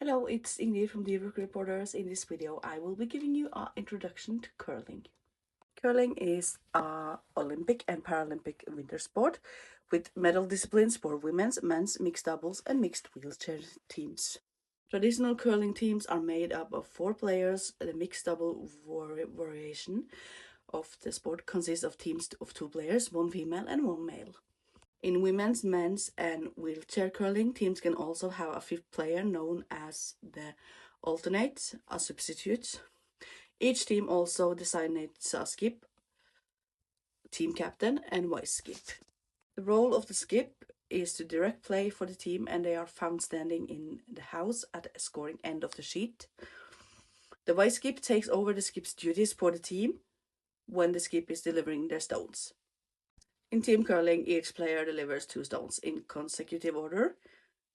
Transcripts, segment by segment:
Hello, it's Ingrid from the Rook Reporters. In this video, I will be giving you an introduction to curling. Curling is a Olympic and Paralympic winter sport with medal disciplines for women's, men's, mixed doubles, and mixed wheelchair teams. Traditional curling teams are made up of 4 players. The mixed double variation of the sport consists of teams of 2 players, 1 female and 1 male. In women's, men's, and wheelchair curling, teams can also have a 5th player known as the alternate, a substitute. Each team also designates a skip, team captain, and vice skip. The role of the skip is to direct play for the team, and they are found standing in the house at the scoring end of the sheet. The vice skip takes over the skip's duties for the team when the skip is delivering their stones. In team curling, each player delivers 2 stones in consecutive order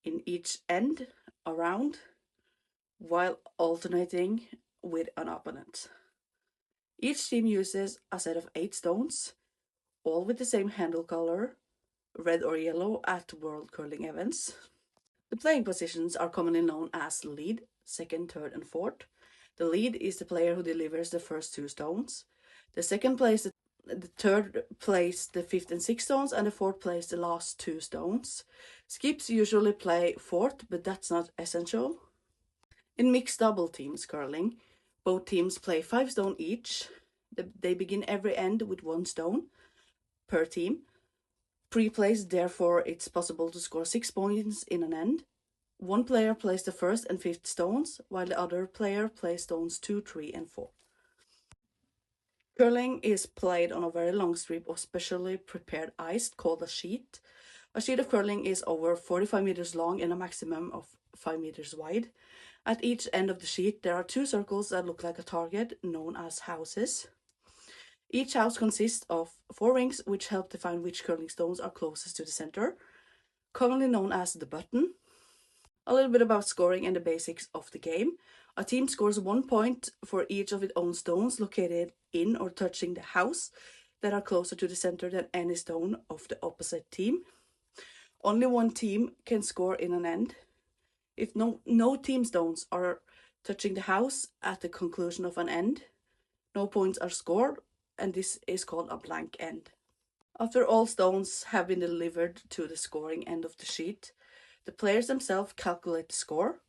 in each end around while alternating with an opponent. Each team uses a set of 8 stones, all with the same handle color, red or yellow, at world curling events. The playing positions are commonly known as lead, second, third, and fourth. The lead is the player who delivers the first 2 stones. The second plays the third plays the 5th and 6th stones, and the fourth plays the last 2 stones. Skips usually play fourth, but that's not essential. In mixed double teams curling, both teams play 5 stones each. They begin every end with 1 stone per team. Pre-plays, therefore, it's possible to score 6 points in an end. One player plays the first and 5th stones, while the other player plays stones 2, 3, and 4. Curling is played on a very long strip of specially prepared ice called a sheet. A sheet of curling is over 45 meters long and a maximum of 5 meters wide. At each end of the sheet, there are 2 circles that look like a target, known as houses. Each house consists of 4 rings, which help define which curling stones are closest to the center, commonly known as the button. A little bit about scoring and the basics of the game. A team scores 1 point for each of its own stones located in or touching the house that are closer to the center than any stone of the opposite team. Only one team can score in an end. If no team stones are touching the house at the conclusion of an end, no points are scored, and this is called a blank end. After all stones have been delivered to the scoring end of the sheet, the players themselves calculate the score.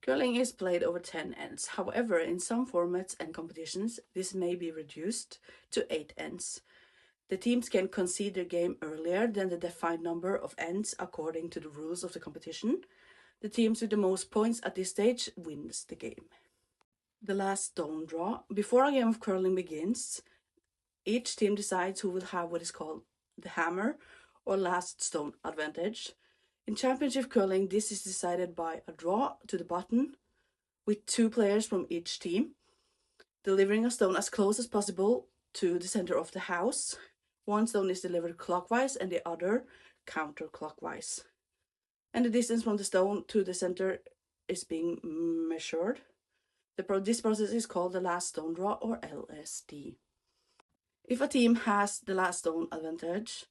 Curling is played over 10 ends. However, in some formats and competitions, this may be reduced to 8 ends. The teams can concede their game earlier than the defined number of ends according to the rules of the competition. The teams with the most points at this stage wins the game. The last stone draw. Before a game of curling begins, each team decides who will have what is called the hammer or last stone advantage. In championship curling, this is decided by a draw to the button with 2 players from each team delivering a stone as close as possible to the center of the house. 1 stone is delivered clockwise and the other counterclockwise. And the distance from the stone to the center is being measured. This process is called the last stone draw, or LSD. If a team has the last stone advantage,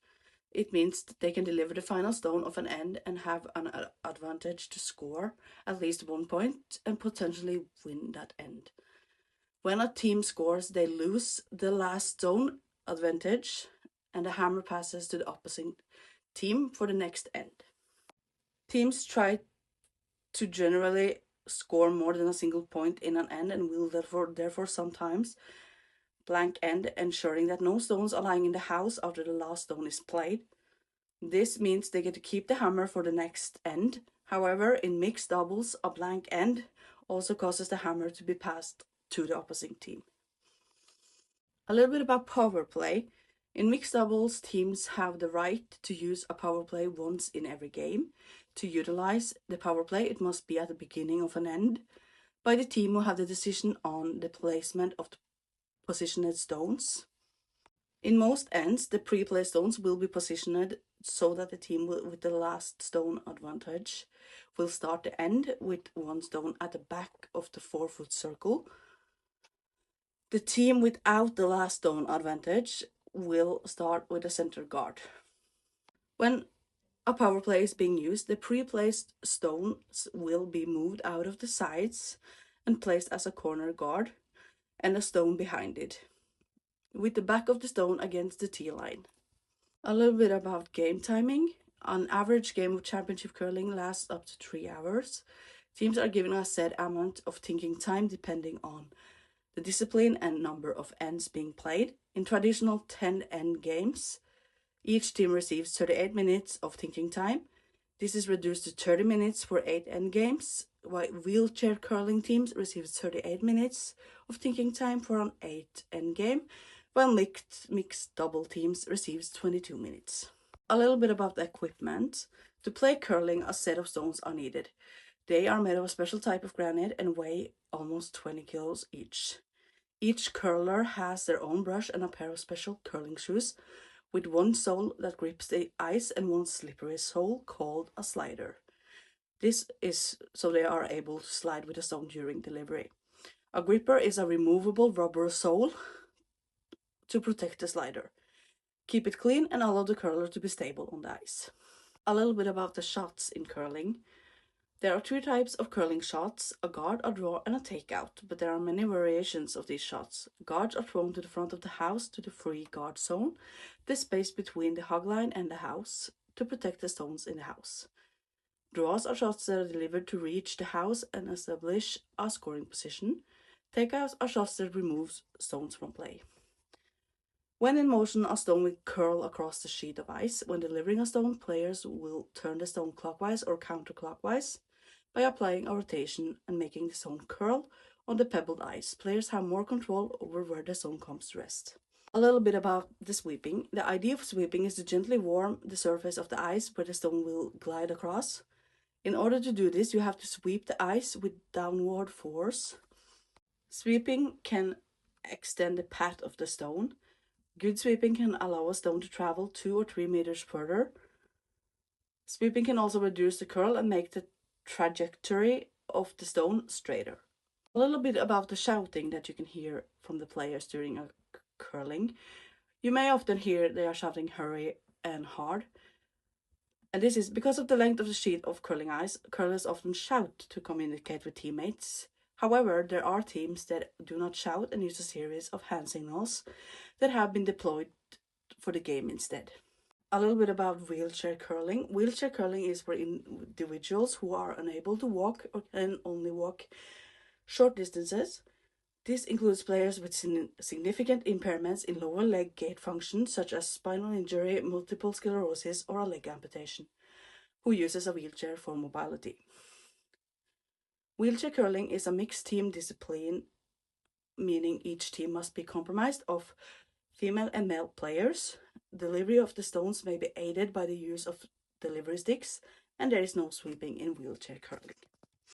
it means that they can deliver the final stone of an end and have an advantage to score at least 1 point and potentially win that end. When a team scores, they lose the last stone advantage and the hammer passes to the opposite team for the next end. Teams try to generally score more than a single point in an end and will therefore sometimes blank end, ensuring that no stones are lying in the house after the last stone is played. This means they get to keep the hammer for the next end. However, in mixed doubles, a blank end also causes the hammer to be passed to the opposing team. A little bit about power play. In mixed doubles, teams have the right to use a power play once in every game. To utilize the power play, it must be at the beginning of an end by the team who have the decision on the placement of the positioned stones. In most ends, the pre-play stones will be positioned so that the team with the last stone advantage will start the end with 1 stone at the back of the 4-foot circle. The team without the last stone advantage will start with a center guard. When a power play is being used, the pre-placed stones will be moved out of the sides and placed as a corner guard and a stone behind it, with the back of the stone against the tee line. A little bit about game timing. An average game of championship curling lasts up to 3 hours. Teams are given a set amount of thinking time depending on the discipline and number of ends being played. In traditional 10-end games, each team receives 38 minutes of thinking time. This is reduced to 30 minutes for 8-end games, while wheelchair curling teams receive 38 minutes of thinking time for an 8-end game, while mixed double teams receives 22 minutes. A little bit about the equipment. To play curling, a set of stones are needed. They are made of a special type of granite and weigh almost 20 kilos each. Each curler has their own brush and a pair of special curling shoes, with one sole that grips the ice and one slippery sole called a slider. This is so they are able to slide with the stone during delivery. A gripper is a removable rubber sole to protect the slider. Keep it clean and allow the curler to be stable on the ice. A little bit about the shots in curling. There are 3 types of curling shots, a guard, a draw, and a takeout, but there are many variations of these shots. Guards are thrown to the front of the house to the free guard zone, the space between the hog line and the house, to protect the stones in the house. Draws are shots that are delivered to reach the house and establish a scoring position. Takeouts are shots that remove stones from play. When in motion, a stone will curl across the sheet of ice. When delivering a stone, players will turn the stone clockwise or counterclockwise by applying a rotation and making the stone curl on the pebbled ice. Players have more control over where the stone comes to rest. A little bit about the sweeping. The idea of sweeping is to gently warm the surface of the ice where the stone will glide across. In order to do this, you have to sweep the ice with downward force. Sweeping can extend the path of the stone. Good sweeping can allow a stone to travel 2 or 3 meters further. Sweeping can also reduce the curl and make the trajectory of the stone straighter. A little bit about the shouting that you can hear from the players during a curling. You may often hear they are shouting hurry and hard. And this is because of the length of the sheet of curling ice. Curlers often shout to communicate with teammates. However, there are teams that do not shout and use a series of hand signals that have been deployed for the game instead. A little bit about wheelchair curling. Wheelchair curling is for individuals who are unable to walk or can only walk short distances. This includes players with significant impairments in lower leg gait function, such as spinal injury, multiple sclerosis, or a leg amputation, who uses a wheelchair for mobility. Wheelchair curling is a mixed team discipline, meaning each team must be comprised of female and male players. Delivery of the stones may be aided by the use of delivery sticks, and there is no sweeping in wheelchair curling.